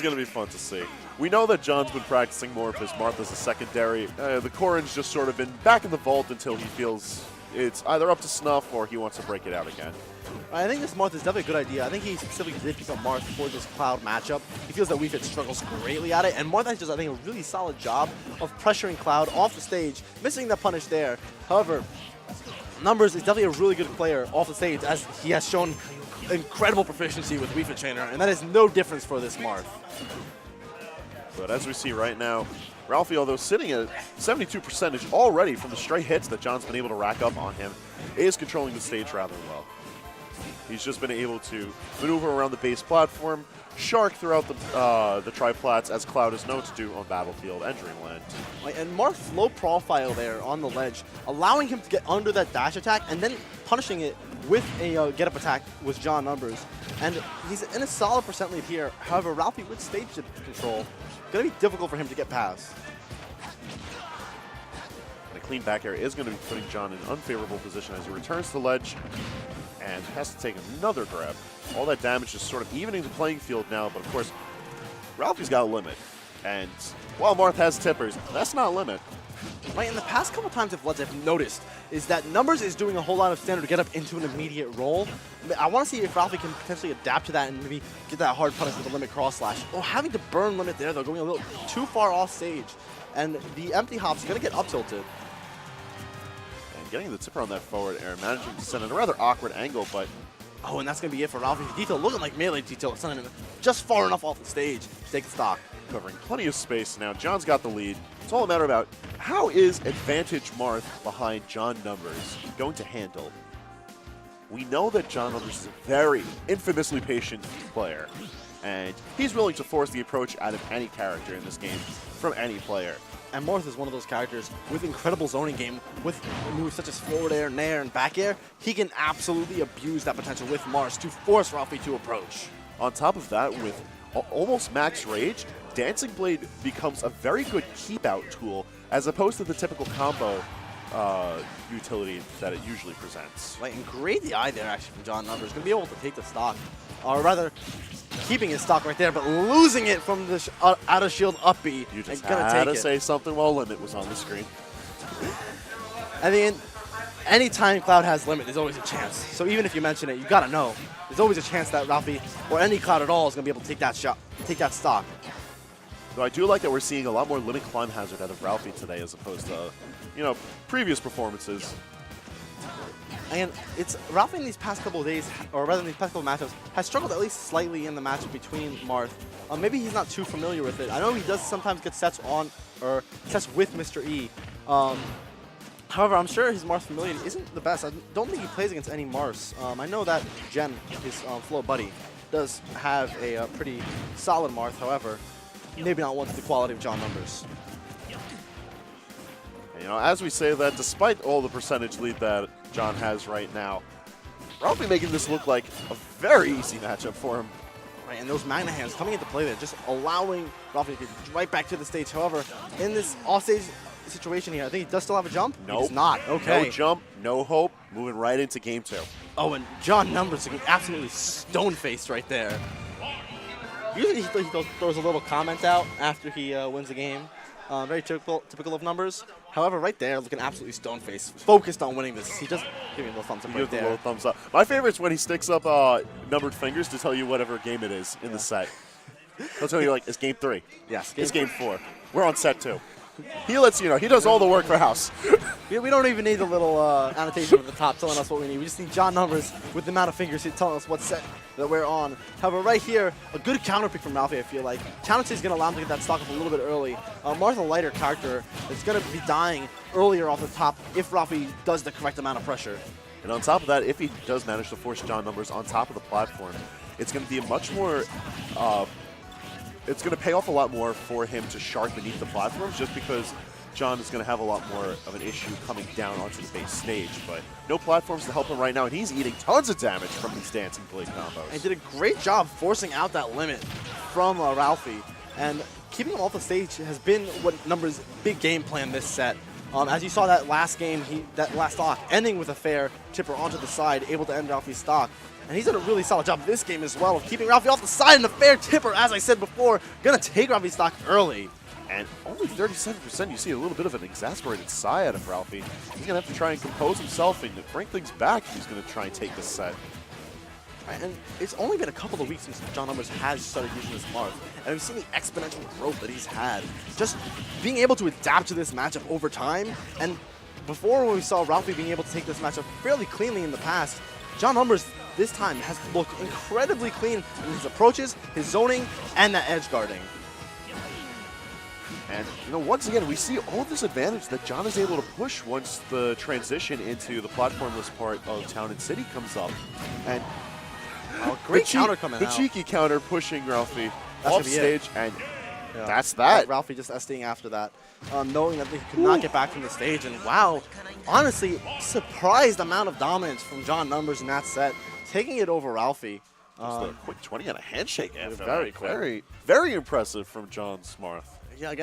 going to be fun to see. We know that John's been practicing more of his Marth as a secondary. The Corrin's just sort of been back in the vault until he feels it's either up to snuff or he wants to break it out again. I think this Marth is definitely a good idea. I think he specifically did pick up Marth for this Cloud matchup. He feels that Weefit struggles greatly at it, and Marth has just, I think, a really solid job of pressuring Cloud off the stage, missing the punish there. However, Numbers is definitely a really good player off the stage, as he has shown incredible proficiency with Weefit Trainer, and that is no difference for this Marth. But as we see right now, Ralphie, although sitting at 72% already from the straight hits that John's been able to rack up on him, is controlling the stage rather well. He's just been able to maneuver around the base platform, shark throughout the triplats, as Cloud is known to do on Battlefield and Dreamland. And Marth's low profile there on the ledge, allowing him to get under that dash attack and then punishing it with a get-up attack with John Numbers. And he's in a solid percent lead here. However, Ralphie with stage control, going to be difficult for him to get past. And a clean back air is going to be putting John in an unfavorable position as he returns to the ledge and has to take another grab. All that damage is sort of evening the playing field now, but of course, Ralphie's got a limit. And while Marth has tippers, that's not a limit. Right, in the past couple times I've noticed is that Numbers is doing a whole lot of standard to get up into an immediate roll. I want to see if Ralphie can potentially adapt to that and maybe get that hard punish with a limit cross slash. Oh, having to burn limit there though, going a little too far off stage. And the empty hop's going to get up tilted. And getting the tipper on that forward air, managing to send in a rather awkward angle, but... Oh, and that's going to be it for Ralphie. Detail looking like melee detail, sending him just far enough off the stage to take the stock. Covering plenty of space now. John's got the lead. It's all a matter about how is Advantage Marth behind John Numbers going to handle. We know that John Numbers is a very infamously patient player, and he's willing to force the approach out of any character in this game from any player. And Marth is one of those characters with incredible zoning game, with moves such as forward air, nair, and back air. He can absolutely abuse that potential with Mars to force Ralphie to approach. On top of that, with almost max rage, Dancing Blade becomes a very good keep-out tool as opposed to the typical combo utility that it usually presents. Right, and great the eye there actually from John Numbers. Going to be able to take the stock, or rather, keeping his stock right there, but losing it from the out of shield up B. You just had to say something while Limit was on the screen. I mean, anytime Cloud has Limit, there's always a chance. So even if you mention it, you got to know. There's always a chance that Ralphie, or any Cloud at all, is going to be able to take that shot, take that stock. Though I do like that we're seeing a lot more Limit climb hazard out of Ralphie today as opposed to, you know, previous performances. And it's Ralphie in these past couple of days, or rather in these past couple of matchups, has struggled at least slightly in the matchup between Marth. Maybe he's not too familiar with it. I know he does sometimes get sets on, or sets with Mr. E. However, I'm sure his Marth familiarity isn't the best. I don't think he plays against any Mars. I know that Jen, his Flow buddy, does have a pretty solid Marth, however, maybe not one to the quality of John Numbers. You know, as we say that, despite all the percentage lead that John has right now, Ralphie making this look like a very easy matchup for him. Right, and those Magna Hands coming into play there, just allowing Ralphie to get right back to the stage. However, in this offstage situation here, I think he does still have a jump? Nope. He does not. Okay. No jump, no hope, moving right into game 2. Oh, and John Numbers looking absolutely stone-faced right there. Usually he throws a little comment out after he wins the game. Very typical of Numbers. However, right there, looking absolutely stone-faced, focused on winning this. He just gave me a little thumbs up right there. A little thumbs up. My favorite is when he sticks up numbered fingers to tell you whatever game it is in the set. He'll tell you, like, it's game 3. Yes. It's game 4. We're on set 2. He lets you know. He does all the work for House. We don't even need the little annotation at the top telling us what we need. We just need John Numbers with the amount of fingers telling us what set that we're on. However, right here, a good counter pick from Ralphie, I feel like. Counter is going to allow him to get that stock up a little bit early. Martha, lighter character, is going to be dying earlier off the top if Ralphie does the correct amount of pressure. And on top of that, if he does manage to force John Numbers on top of the platform, it's going to be a much more... it's going to pay off a lot more for him to shark beneath the platforms just because John is going to have a lot more of an issue coming down onto the base stage. But no platforms to help him right now, and he's eating tons of damage from these Dancing Blade combos. And did a great job forcing out that limit from Ralphie. And keeping him off the stage has been what Numbers' big game plan this set. As you saw that last game, that last stock ending with a fair tipper onto the side, able to end Ralphie's stock. And he's done a really solid job this game as well of keeping Ralphie off the side, and a fair tipper, as I said before, gonna take Ralphie's stock early. And only 37%, you see a little bit of an exasperated sigh out of Ralphie. He's going to have to try and compose himself and bring things back if he's going to try and take this set. And it's only been a couple of weeks since John Numbers has started using this Marth, and we've seen the exponential growth that he's had. Just being able to adapt to this matchup over time, and before when we saw Ralphie being able to take this matchup fairly cleanly in the past, John Numbers this time has looked incredibly clean in his approaches, his zoning, and that edge guarding. And, you know, once again, we see all this advantage that John is able to push once the transition into the platformless part of Town and City comes up. And great counter coming the out. cheeky counter pushing Ralphie That's off gonna be it. stage, and Yeah. that's that. Ralphie just SDing after that, knowing that they could not get back from the stage. And wow, honestly, surprised amount of dominance from John Numbers in that set, taking it over Ralphie. Just a quick 20 on a handshake after. Very quick. Very impressive from John Smarth. Yeah, again.